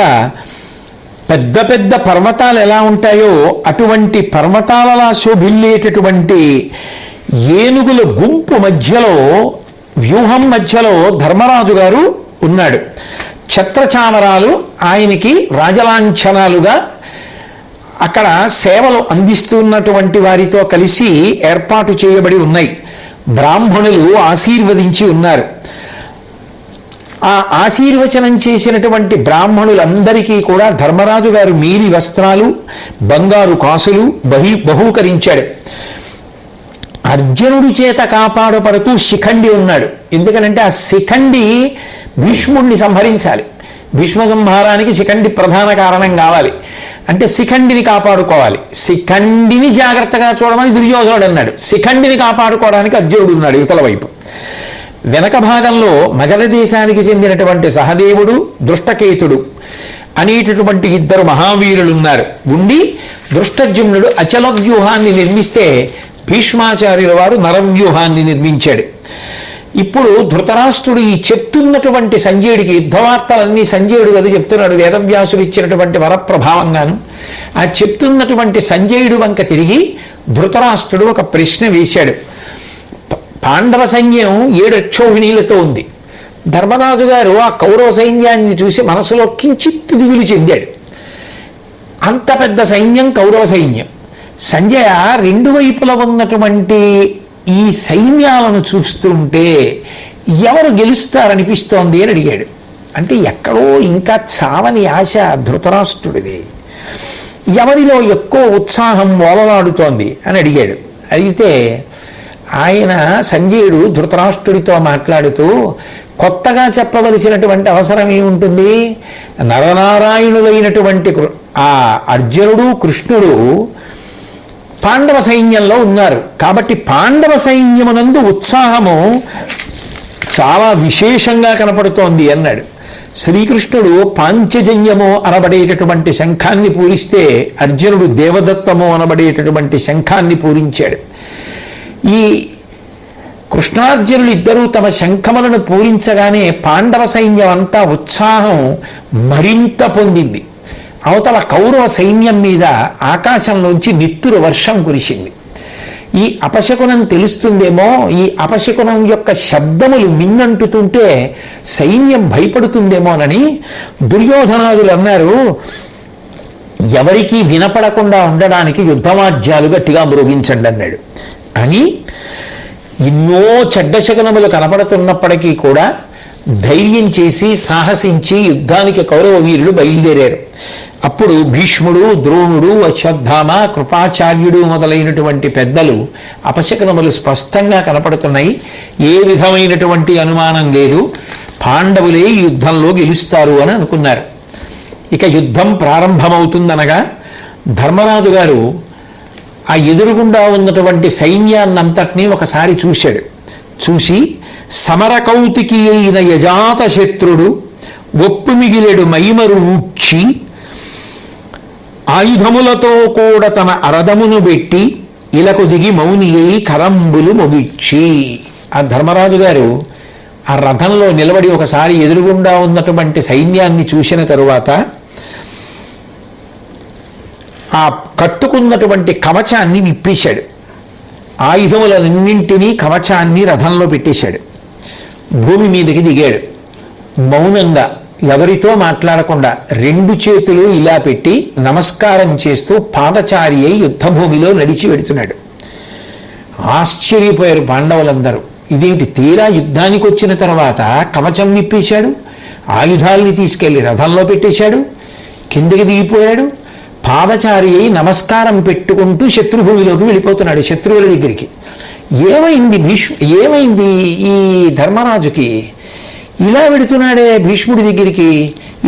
పెద్ద పెద్ద పర్వతాలు ఎలా ఉంటాయో అటువంటి పర్వతాలలా శోభిల్లేటటువంటి ఏనుగుల గుంపు మధ్యలో, వ్యూహం మధ్యలో ధర్మరాజు గారు ఉన్నాడు. ఛత్రచామరాలు ఆయనకి రాజలాంఛనాలుగా అక్కడ సేవలు అందిస్తున్నటువంటి వారితో కలిసి ఏర్పాటు చేయబడి ఉన్నాయి. బ్రాహ్మణులు ఆశీర్వదించి ఉన్నారు. ఆ ఆశీర్వచనం చేసినటువంటి బ్రాహ్మణులందరికీ కూడా ధర్మరాజు గారు మీరి వస్త్రాలు, బంగారు కాసులు బహూకరించాడు. అర్జునుడి చేత కాపాడపడుతూ శిఖండి ఉన్నాడు. ఎందుకనంటే ఆ శిఖండి భీష్ముడిని సంహరించాలి. భీష్మ సంహారానికి శిఖండి ప్రధాన కారణం కావాలి. అంటే శిఖండిని కాపాడుకోవాలి. శిఖండిని జాగ్రత్తగా చూడమని దుర్యోధనుడు అన్నాడు. శిఖండిని కాపాడుకోవడానికి అర్జునుడు ఉన్నాడు యువతల వైపు. వెనక భాగంలో మగధ దేశానికి చెందినటువంటి సహదేవుడు, దృష్టకేతుడు అనేటటువంటి ఇద్దరు మహావీరులు ఉన్నారు. ఉండి దృష్టజ్యుమ్నుడు అచల వ్యూహాన్ని నిర్మిస్తే భీష్మాచార్యుల వారు నరవ్యూహాన్ని నిర్మించాడు. ఇప్పుడు ధృతరాష్ట్రుడు ఈ చెప్తున్నటువంటి సంజయుడికి యుద్ధవార్తలన్నీ సంజయుడు కదా చెప్తున్నాడు, వేదవ్యాసుడు ఇచ్చినటువంటి వరప్రభావంగాను. ఆ చెప్తున్నటువంటి సంజయుడు వంక తిరిగి ధృతరాష్ట్రుడు ఒక ప్రశ్న వేశాడు. పాండవ సైన్యం 7 అక్షౌహిణీలతో ఉంది. ధర్మరాజు గారు ఆ కౌరవ సైన్యాన్ని చూసి మనసులో కించిత్తు దిగులు చెందాడు. అంత పెద్ద సైన్యం కౌరవ సైన్యం. సంజయ, రెండు వైపుల ఉన్నటువంటి ఈ సైన్యాలను చూస్తుంటే ఎవరు గెలుస్తారనిపిస్తోంది అని అడిగాడు. అంటే ఎక్కడో ఇంకా చావని ఆశ ధృతరాష్ట్రుడిది, ఎవరిలో ఎక్కువ ఉత్సాహం ఓలలాడుతోంది అని అడిగాడు. అడిగితే ఆయన సంజయుడు ధృతరాష్ట్రుడితో మాట్లాడుతూ కొత్తగా చెప్పవలసినటువంటి అవసరం ఏముంటుంది? నరనారాయణులైనటువంటి ఆ అర్జునుడు, కృష్ణుడు పాండవ సైన్యంలో ఉన్నారు. కాబట్టి పాండవ సైన్యమునందు ఉత్సాహము చాలా విశేషంగా కనపడుతోంది అన్నాడు. శ్రీకృష్ణుడు పాంచజన్యము అనబడేటటువంటి శంఖాన్ని పూరిస్తే అర్జునుడు దేవదత్తము అనబడేటటువంటి శంఖాన్ని పూరించాడు. ఈ కృష్ణార్జునులు ఇద్దరూ తమ శంఖములను పూరించగానే పాండవ సైన్యం అంతా ఉత్సాహం మరింత పొందింది. అవతల కౌరవ సైన్యం మీద ఆకాశంలోంచి నిత్తురు వర్షం కురిసింది. ఈ అపశకునం తెలుస్తుందేమో, ఈ అపశకునం యొక్క శబ్దములు మిన్నంటుతుంటే సైన్యం భయపడుతుందేమోనని దుర్యోధనాదులు అన్నారు, ఎవరికీ వినపడకుండా ఉండడానికి యుద్ధవాద్యాలు గట్టిగా మ్రోగించండి అన్నాడు. అని ఎన్నో చెడ్డ శకునములు కనపడుతున్నప్పటికీ కూడా ధైర్యం చేసి సాహసించి యుద్ధానికి కౌరవ వీరులు బయలుదేరారు. అప్పుడు భీష్ముడు, ద్రోణుడు, అశ్వత్థామ, కృపాచార్యుడు మొదలైనటువంటి పెద్దలు అపశకునములు స్పష్టంగా కనపడుతున్నాయి, ఏ విధమైనటువంటి అనుమానం లేదు, పాండవులే యుద్ధంలో గెలుస్తారు అని అనుకున్నారు. ఇక యుద్ధం ప్రారంభమవుతుందనగా ధర్మరాజు గారు ఆ ఎదురుగుండా ఉన్నటువంటి సైన్యాన్నంతటినీ ఒకసారి చూశాడు. చూసి సమరకౌతికి అయిన యజాత శత్రుడు ఒప్పు మిగిలెడు మైమరు ఊడ్చి ఆయుధములతో కూడా తన అరదమును పెట్టి ఇలకు దిగి మౌని అయి కరంబులు మొగిచ్చి. ఆ ధర్మరాజు గారు ఆ రథంలో నిలబడి ఒకసారి ఎదురుగుండా ఉన్నటువంటి సైన్యాన్ని చూసిన తరువాత ఆ కట్టుకున్నటువంటి కవచాన్ని విప్పేశాడు. ఆయుధములన్నింటినీ కవచాన్ని రథంలో పెట్టేశాడు. భూమి మీదకి దిగాడు. మౌనంగా ఎవరితో మాట్లాడకుండా రెండు చేతులు ఇలా పెట్టి నమస్కారం చేస్తూ పాదచారి అయి యుద్ధభూమిలో నడిచి వెడుతున్నాడు. ఆశ్చర్యపోయారు పాండవులందరూ. ఇదేంటి, తీరా యుద్ధానికి వచ్చిన తర్వాత కవచం విప్పేశాడు, ఆయుధాలని తీసుకెళ్లి రథంలో పెట్టేశాడు, కిందకి దిగిపోయాడు, పాదచారి అయి నమస్కారం పెట్టుకుంటూ శత్రుభూమిలోకి వెళ్ళిపోతున్నాడు, శత్రువుల దగ్గరికి. ఏమైంది ఈ ధర్మరాజుకి, ఇలా వెడుతున్నాడే భీష్ముడి దగ్గరికి,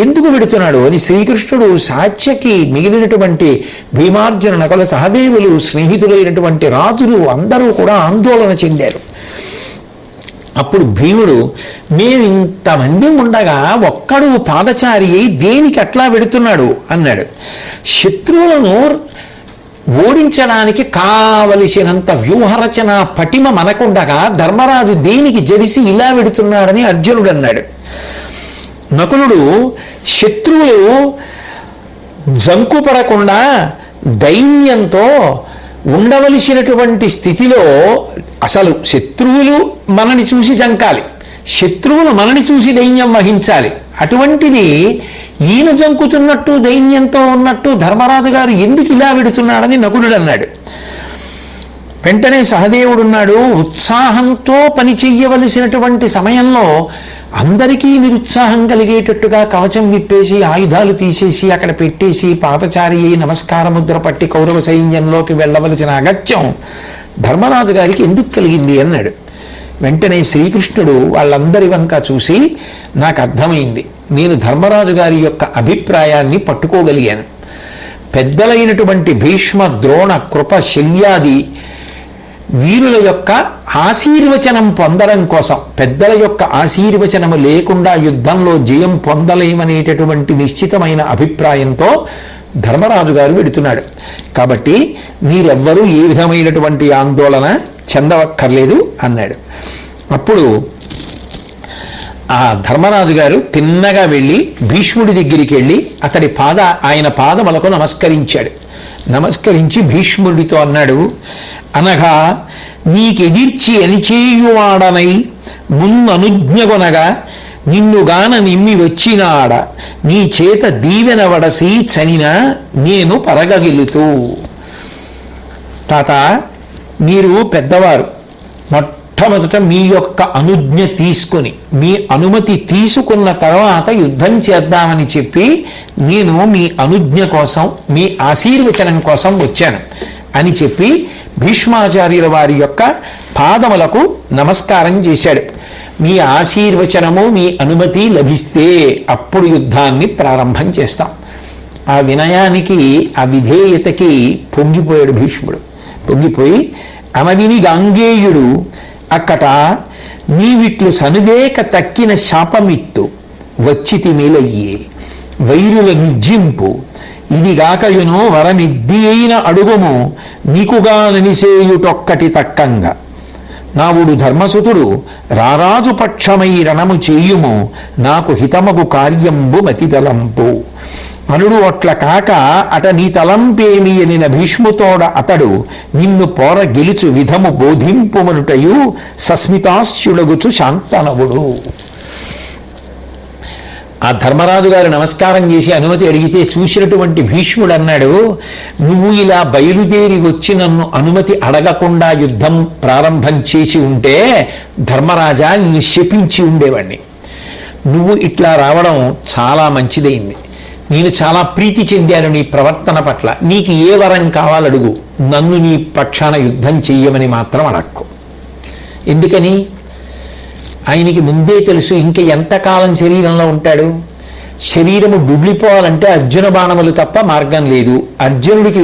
ఎందుకు వెడుతున్నాడు అని శ్రీకృష్ణుడు, సాత్యకి, మిగిలినటువంటి భీమార్జున, నకుల సహదేవులు, స్నేహితులైనటువంటి రాజులు అందరూ కూడా ఆందోళన చెందారు. అప్పుడు భీముడు, మేము ఇంతమంది ఉండగా ఒక్కడు పాదచారి అయి దేనికి అట్లా వెడుతున్నాడు అన్నాడు. శత్రువులను ఓడించడానికి కావలసినంత వ్యూహరచన పటిమ మనకుండగా ధర్మరాజు దేనికి జడిసి ఇలా వెడుతున్నాడని అర్జునుడు అన్నాడు. నకులుడు, శత్రువులు జంకుపడకుండా దైన్యంతో ఉండవలసినటువంటి స్థితిలో, అసలు శత్రువులు మనని చూసి జంకాలి, శత్రువులు మనని చూసి దైన్యం వహించాలి. అటువంటిది ఈయన జంకుతున్నట్టు దైన్యంతో ఉన్నట్టు ధర్మరాజు గారు ఎందుకు ఇలా వెడుతున్నాడని నకులుడు అన్నాడు. వెంటనే సహదేవుడున్నాడు. ఉత్సాహంతో పని చెయ్యవలసినటువంటి సమయంలో అందరికీ నిరుత్సాహం కలిగేటట్టుగా కవచం విప్పేసి ఆయుధాలు తీసేసి అక్కడ పెట్టేసి పాదచారి అయి నమస్కార ముద్ర పట్టి కౌరవ సైన్యంలోకి వెళ్ళవలసిన అగత్యం ధర్మరాజు గారికి ఎందుకు కలిగింది అన్నాడు. వెంటనే శ్రీకృష్ణుడు వాళ్ళందరి వంక చూసి, నాకు అర్థమైంది, నేను ధర్మరాజు గారి యొక్క అభిప్రాయాన్ని పట్టుకోగలిగాను. పెద్దలైనటువంటి భీష్మ, ద్రోణ, కృప, శల్యాది వీరుల యొక్క ఆశీర్వచనం పొందడం కోసం, పెద్దల యొక్క ఆశీర్వచనము లేకుండా యుద్ధంలో జయం పొందలేమనేటటువంటి నిశ్చితమైన అభిప్రాయంతో ధర్మరాజు గారు వెడుతున్నాడు. కాబట్టి మీరెవ్వరూ ఏ విధమైనటువంటి ఆందోళన చెందవక్కర్లేదు అన్నాడు. అప్పుడు ఆ ధర్మరాజు గారు తిన్నగా వెళ్ళి భీష్ముడి దగ్గరికి వెళ్ళి ఆయన పాదములకు నమస్కరించాడు. నమస్కరించి భీష్ముడితో అన్నాడు, అనగా నీకెదిర్చి అనిచేయువాడనై మున్ననుజ్ఞగొనగా నిన్నుగాన నిమ్మి వచ్చినాడ నీ చేత దీవెన వడసి చనిన నేను పరగగిలుతూ. తాత, మీరు పెద్దవారు, మొట్టమొదట మీ యొక్క అనుజ్ఞ తీసుకొని, మీ అనుమతి తీసుకున్న తర్వాత యుద్ధం చేద్దామని చెప్పి నేను మీ అనుజ్ఞ కోసం, మీ ఆశీర్వచనం కోసం వచ్చాను అని చెప్పి భీష్మాచార్యుల వారి యొక్క పాదములకు నమస్కారం చేశాడు. మీ ఆశీర్వచనము, మీ అనుమతి లభిస్తే అప్పుడు యుద్ధాన్ని ప్రారంభం చేస్తాం. ఆ వినయానికి, ఆ విధేయతకి పొంగిపోయాడు భీష్ముడు. పొంగిపోయి అనవిని గాంగేయుడు అక్కట నీవిట్లు సనుదేక తక్కిన శాపమిత్తు వచ్చితి మేలయ్యే వైరుల నిర్జింపు ఇదిగాకయును వరమిద్ది అయిన అడుగుము నీకుగా ననిసేయుటొక్కటి తక్కంగా నావుడు ధర్మసుతుడు రారాజు పక్షమై రణము చేయుము నాకు హితమగు కార్యంబు మతితలంపు అనుడు అట్ల కాక అట నీ తలంపేమి అనిన భీష్ముతోడ అతడు నిన్ను పోర గెలుచు విధము బోధింపుమనుటయు సస్మితాశ్చులగుచు శాంతనవుడు. ఆ ధర్మరాజు గారు నమస్కారం చేసి అనుమతి అడిగితే చూసినటువంటి భీష్ముడు అన్నాడు, నువ్వు ఇలా బయలుదేరి వచ్చి నన్ను అనుమతి అడగకుండా యుద్ధం ప్రారంభం చేసి ఉంటే ధర్మరాజా నిన్ను శపించి ఉండేవాణ్ణి. నువ్వు ఇట్లా రావడం చాలా మంచిదైంది. నేను చాలా ప్రీతి చెందాను నీ ప్రవర్తన పట్ల. నీకు ఏ వరం కావాలడుగు, నన్ను నీ పక్షాన యుద్ధం చెయ్యమని మాత్రం అడక్కు. ఎందుకని? ఆయనకి ముందే తెలుసు ఇంక ఎంతకాలం శరీరంలో ఉంటాడు. శరీరము గుడ్లిపోవాలంటే అర్జున బాణములు తప్ప మార్గం లేదు. అర్జునుడికి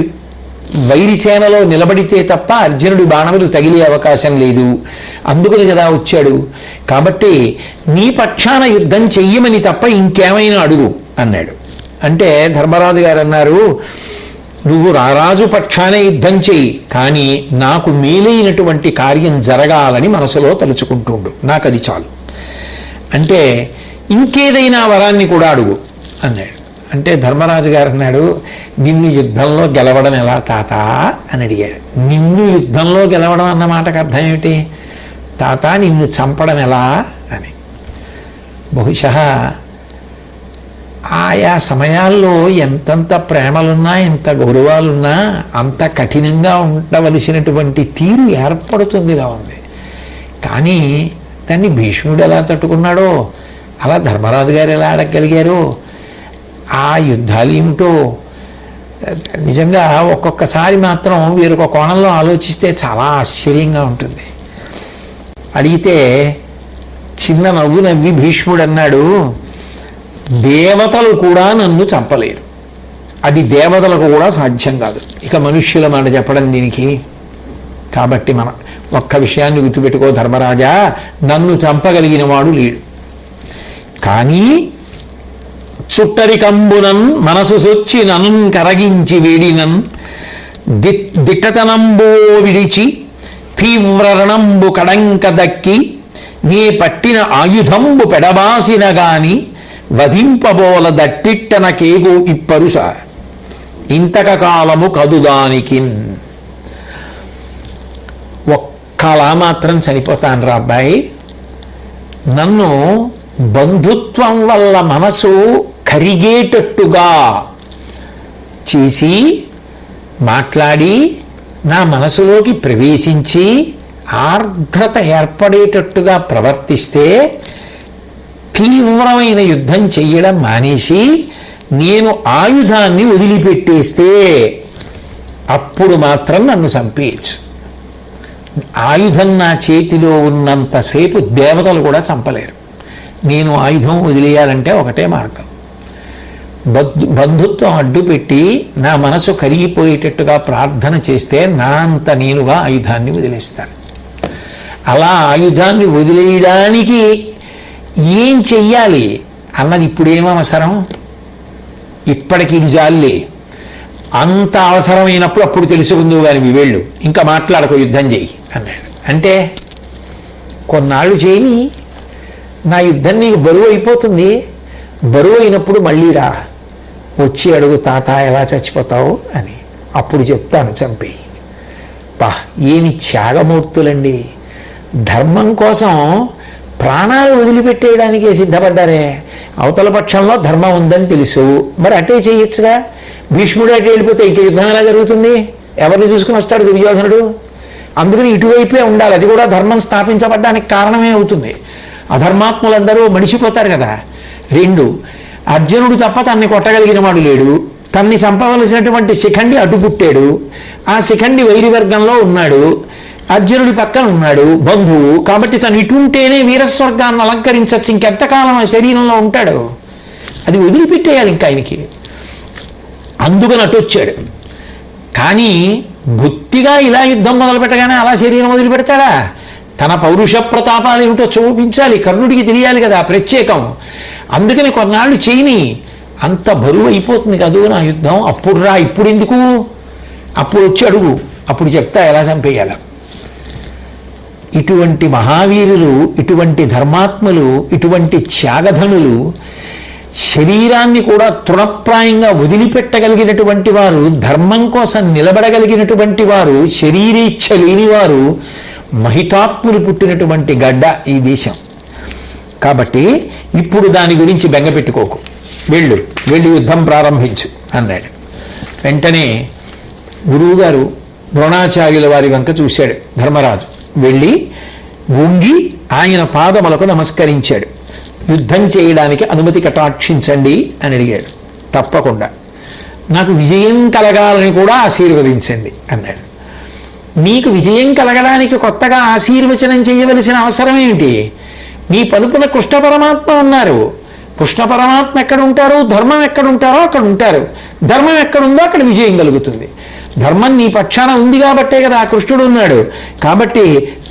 వైరిసేనలో నిలబడితే తప్ప అర్జునుడి బాణములు తగిలే అవకాశం లేదు. అందుకని కదా వచ్చాడు. కాబట్టి నీ పక్షాన యుద్ధం చెయ్యమని తప్ప ఇంకేమైనా అడుగు అన్నాడు. అంటే ధర్మరాజు గారు అన్నారు, నువ్వు రారాజు పక్షానే యుద్ధం చెయ్యి, కానీ నాకు మేలైనటువంటి కార్యం జరగాలని మనసులో తలుచుకుంటుండు, నాకు అది చాలు. అంటే ఇంకేదైనా వరాన్ని కూడా అడుగు అన్నాడు. అంటే ధర్మరాజు గారు అన్నాడు, నిన్ను యుద్ధంలో గెలవడం ఎలా తాత అని అడిగాడు. నిన్ను యుద్ధంలో గెలవడం అన్న మాటకు అర్థం ఏమిటి? తాత నిన్ను చంపడం ఎలా అని. బహుశా ఆయా సమయాల్లో ఎంతంత ప్రేమలున్నా ఎంత గౌరవాలున్నా అంత కఠినంగా ఉండవలసినటువంటి తీరు ఏర్పడుతుందిగా ఉంది. కానీ దాన్ని భీష్ముడు ఎలా తట్టుకున్నాడో అలా ధర్మరాజు గారు ఎలా అడగగలిగారో, ఆ యుద్ధాలు ఏమిటో నిజంగా ఒక్కొక్కసారి మాత్రం వీరొక కోణంలో ఆలోచిస్తే చాలా ఆశ్చర్యంగా ఉంటుంది. అడిగితే చిన్న నవ్వు నవ్వి భీష్ముడు అన్నాడు, దేవతలు కూడా నన్ను చంపలేరు, అది దేవతలకు కూడా సాధ్యం కాదు, ఇక మనుష్యుల మాట చెప్పడం దీనికి. కాబట్టి మన ఒక్క విషయాన్ని గుర్తుపెట్టుకో ధర్మరాజా, నన్ను చంపగలిగిన వాడు లేడు. కానీ చుట్టరికంబునన్ మనసు సొచ్చి నన్ను కరగించి వేడినన్ దిట్టతనంబో విడిచి తీవ్రరణంబు కడంక దక్కి నీ పట్టిన ఆయుధంబు పెడబాసిన గాని వధింపబోల దట్టిట్టన కేగు ఇప్పరుస ఇంతక కాలము కదుదానికి. ఒక్కలా మాత్రం చనిపోతాను రా అబ్బాయి, నన్ను బంధుత్వం వల్ల మనసు కరిగేటట్టుగా చేసి మాట్లాడి నా మనసులోకి ప్రవేశించి ఆర్ద్రత ఏర్పడేటట్టుగా ప్రవర్తిస్తే, తీవ్రమైన యుద్ధం చెయ్యడం మానేసి నేను ఆయుధాన్ని వదిలిపెట్టేస్తే అప్పుడు మాత్రం నన్ను చంపేయచ్చు. ఆయుధం నా చేతిలో ఉన్నంతసేపు దేవతలు కూడా చంపలేరు. నేను ఆయుధం వదిలేయాలంటే ఒకటే మార్గం, బంధుత్వం అడ్డుపెట్టి నా మనసు కరిగిపోయేటట్టుగా ప్రార్థన చేస్తే నా అంత నేనుగా ఆయుధాన్ని వదిలేస్తాను. అలా ఆయుధాన్ని వదిలేయడానికి ఏం చెయ్యాలి అన్నది ఇప్పుడేమవసరం, ఇప్పటికి ఇది జాలే. అంత అవసరమైనప్పుడు అప్పుడు తెలుసుకుందువు కానీ వెళ్ళు, ఇంకా మాట్లాడకు, యుద్ధం చేయి అన్నాడు. అంటే కొన్నాళ్ళు చేయని, నా యుద్ధం నీకు బరువు అయిపోతుంది, బరువు అయినప్పుడు మళ్ళీ రా, వచ్చి అడుగు తాత ఎలా చచ్చిపోతావు అని, అప్పుడు చెప్తాను చంపి. పా ఏమి త్యాగమూర్తులండి, ధర్మం కోసం ప్రాణాలు వదిలిపెట్టేయడానికే సిద్ధపడ్డారే. అవతల పక్షంలో ధర్మం ఉందని తెలుసు, మరి అటే చేయొచ్చుగా. భీష్ముడు అటే వెళ్ళిపోతే ఇంక యుద్ధం ఎలా జరుగుతుంది? ఎవరిని చూసుకుని వస్తాడు దుర్యోధనుడు? అందుకని ఇటువైపే ఉండాలి, అది కూడా ధర్మం స్థాపించబడ్డానికి కారణమే అవుతుంది. అధర్మాత్ములందరూ మడిచిపోతారు కదా. రెండు, అర్జునుడు తప్ప తన్ని కొట్టగలిగిన వాడు లేడు, తన్ని చంపవలసినటువంటి శిఖండి అడ్డుపుట్టాడు, ఆ శిఖండి వైరి వర్గంలో ఉన్నాడు, అర్జునుడి పక్కన ఉన్నాడు బంధువు, కాబట్టి తను ఇటుంటేనే వీరస్వర్గాన్ని అలంకరించచ్చు, ఇంకెంతకాలం ఆ శరీరంలో ఉంటాడు, అది వదిలిపెట్టేయాలి ఇంకా ఆయనకి. అందుకని అటు వచ్చాడు. కానీ బొత్తిగా ఇలా యుద్ధం మొదలు పెట్టగానే అలా శరీరం వదిలిపెడతాడా? తన పౌరుష ప్రతాపాలు ఏమిటో చూపించాలి, కర్ణుడికి తెలియాలి కదా ప్రత్యేకం. అందుకని కొన్నాళ్ళు చేయని, అంత బరువు అయిపోతుంది కదూ నా యుద్ధం, అప్పుడు రా, ఇప్పుడు ఎందుకు, అప్పుడు వచ్చి అడుగు, అప్పుడు చెప్తా ఎలా చంపేయాల. ఇటువంటి మహావీరులు, ఇటువంటి ధర్మాత్ములు, ఇటువంటి త్యాగధనులు, శరీరాన్ని కూడా తృణప్రాయంగా వదిలిపెట్టగలిగినటువంటి వారు, ధర్మం కోసం నిలబడగలిగినటువంటి వారు, శరీరేచ్ఛ లేనివారు, మహితాత్ములు పుట్టినటువంటి గడ్డ ఈ దేశం. కాబట్టి ఇప్పుడు దాని గురించి బెంగ పెట్టుకోకు, వెళ్ళి యుద్ధం ప్రారంభించు అన్నాడు. వెంటనే గురువుగారు ద్రోణాచార్యుల వారి వంక చూశాడు ధర్మరాజు. వెళ్ళి వంగి ఆయన పాదములకు నమస్కరించాడు. యుద్ధం చేయడానికి అనుమతి కటాక్షించండి అని అడిగాడు. తప్పకుండా, నాకు విజయం కలగాలని కూడా ఆశీర్వదించండి అన్నాడు. నీకు విజయం కలగడానికి కొత్తగా ఆశీర్వచనం చేయవలసిన అవసరం ఏమిటి? నీ పలుపున కృష్ణ పరమాత్మ ఉన్నారు. కృష్ణ పరమాత్మ ఎక్కడ ఉంటారు, ధర్మం ఎక్కడ ఉంటారో అక్కడ ఉంటారు. ధర్మం ఎక్కడుందో అక్కడ విజయం కలుగుతుంది. ధర్మం నీ పక్షాన ఉంది కాబట్టే కదా ఆ కృష్ణుడు ఉన్నాడు. కాబట్టి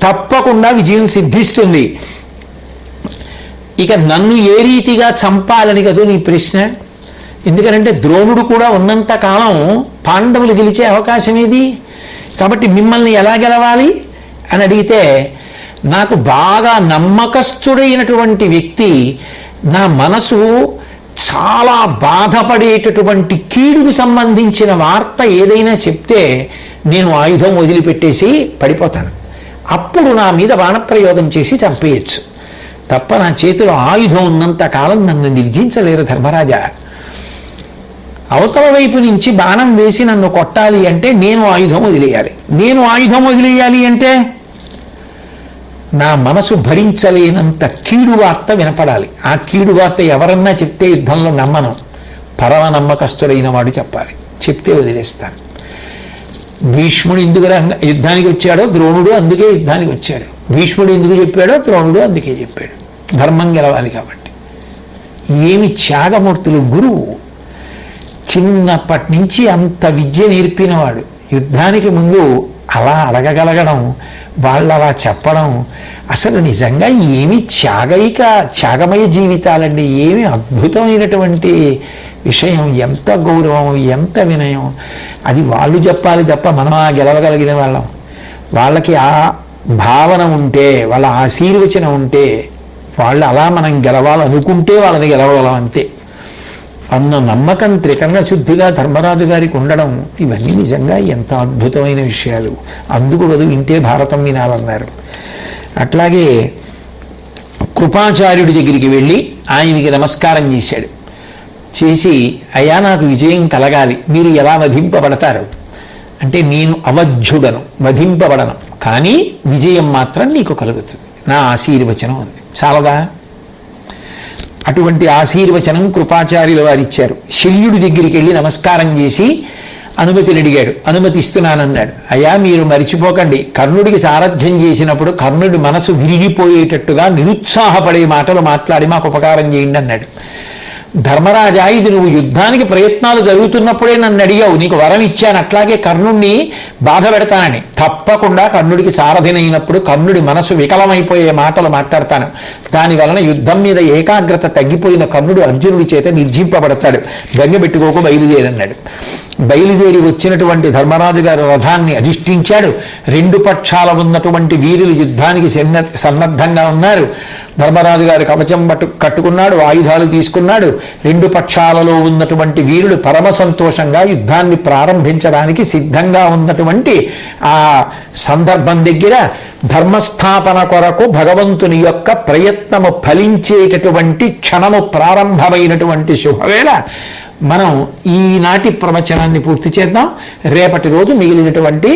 తప్పకుండా విజయం సిద్ధిస్తుంది. ఇక నన్ను ఏ రీతిగా చంపాలని కదూ నీ ప్రశ్న. ఎందుకంటే ద్రోణుడు కూడా ఉన్నంత కాలం పాండవులు గెలిచే అవకాశం ఏది? కాబట్టి మిమ్మల్ని ఎలా గెలవాలి అని అడిగితే, నాకు బాగా నమ్మకస్తుడైనటువంటి వ్యక్తి నా మనసు చాలా బాధపడేటటువంటి కీడుకు సంబంధించిన వార్త ఏదైనా చెప్తే నేను ఆయుధం వదిలిపెట్టేసి పడిపోతాను. అప్పుడు నా మీద బాణప్రయోగం చేసి చంపేయచ్చు. తప్ప నా చేతిలో ఆయుధం ఉన్నంత కాలం నన్ను నిర్జించలేరు ధర్మరాజా. అవతల వైపు నుంచి బాణం వేసి నన్ను కొట్టాలి అంటే నేను ఆయుధం వదిలేయాలి. నేను ఆయుధం వదిలేయాలి అంటే నా మనసు భరించలేనంత కీడు వార్త వినపడాలి. ఆ కీడు వార్త ఎవరన్నా చెప్తే యుద్ధంలో నమ్మను. పరమ నమ్మకస్తుడైన వాడు చెప్పాలి. చెప్తే వదిలేస్తాను. భీష్ముడు ఎందుకు యుద్ధానికి వచ్చాడో ద్రోణుడు అందుకే యుద్ధానికి వచ్చాడు. భీష్ముడు ఎందుకు చెప్పాడో ద్రోణుడు అందుకే చెప్పాడు. ధర్మం గెలవాలి కాబట్టి. ఏమి త్యాగమూర్తులు! గురువు చిన్నప్పటి నుంచి అంత విద్య నేర్పినవాడు. యుద్ధానికి ముందు అలా అడగగలగడం, వాళ్ళు అలా చెప్పడం, అసలు నిజంగా ఏమి త్యాగమయ జీవితాలండి. ఏమి అద్భుతమైనటువంటి విషయం, ఎంత గౌరవం, ఎంత వినయం. అది వాళ్ళు చెప్పాలి తప్ప మనం గెలవగలిగిన వాళ్ళం. వాళ్ళకి ఆ భావన ఉంటే, వాళ్ళ ఆశీర్వచనం ఉంటే, వాళ్ళు అలా మనం గెలవాలనుకుంటే వాళ్ళని గెలవగలం అంతే అన్న నమ్మకం త్రికరణ శుద్ధిగా ధర్మరాజు గారికి ఉండడం, ఇవన్నీ నిజంగా ఎంత అద్భుతమైన విషయాలు. అందుకు కదా వింటే భారతం వినాలన్నారు. అట్లాగే కృపాచార్యుడి దగ్గరికి వెళ్ళి ఆయనకి నమస్కారం చేశాడు. చేసి, అయ్యా నాకు విజయం కలగాలి, మీరు ఎలా వధింపబడతారు అంటే, నేను అవధ్యుడను, వధింపబడను, కానీ విజయం మాత్రం నీకు కలుగుతుంది, నా ఆశీర్వచనం ఉంది. చాలదా? అటువంటి ఆశీర్వచనం కృపాచార్యుల వారు ఇచ్చారు. శల్యుడి దగ్గరికి వెళ్ళి నమస్కారం చేసి అనుమతిని అడిగాడు. అనుమతి ఇస్తున్నానన్నాడు. అయ్యా మీరు మరిచిపోకండి, కర్ణుడికి సారథ్యం చేసినప్పుడు కర్ణుడి మనసు విరిగిపోయేటట్టుగా నిరుత్సాహపడే మాటలు మాట్లాడి మాకు ఉపకారం చేయండి అన్నాడు. ధర్మరాజా, ఇది నువ్వు యుద్ధానికి ప్రయత్నాలు జరుగుతున్నప్పుడే నన్ను అడిగావు, నీకు వరం ఇచ్చాను, అట్లాగే కర్ణుడిని బాధ పెడతానని. తప్పకుండా కర్ణుడికి సారథినైనప్పుడు కర్ణుడి మనసు వికలమైపోయే మాటలు మాట్లాడతాను. దాని వలన యుద్ధం మీద ఏకాగ్రత తగ్గిపోయిన కర్ణుడు అర్జునుడి చేత నిర్జింపబడతాడు. బెంగపెట్టుకోకు, బయలుదేరన్నాడు. బయలుదేరి వచ్చినటువంటి ధర్మరాజు గారు రథాన్ని అధిష్ఠించాడు. రెండు పక్షాల ఉన్నటువంటి వీరులు యుద్ధానికి సన్నద్ధంగా ఉన్నారు. ధర్మరాజు గారు కవచం కట్టుకున్నాడు, ఆయుధాలు తీసుకున్నాడు. రెండు పక్షాలలో ఉన్నటువంటి వీరులు పరమ సంతోషంగా యుద్ధాన్ని ప్రారంభించడానికి సిద్ధంగా ఉన్నటువంటి ఆ సందర్భం దగ్గర ధర్మస్థాపన కొరకు భగవంతుని యొక్క ప్రయత్నము ఫలించేటటువంటి క్షణము ప్రారంభమైనటువంటి శుభవేళ మనం ఈనాటి ప్రవచనాన్ని పూర్తి చేద్దాం. రేపటి రోజు మిగిలినటువంటి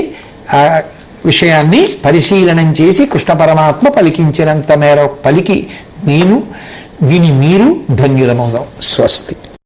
విషయాన్ని పరిశీలనం చేసి కృష్ణ పరమాత్మ పలికించినంత మేర పలికి నేను విని మీరు ధన్యులమవుదాం. స్వస్తి.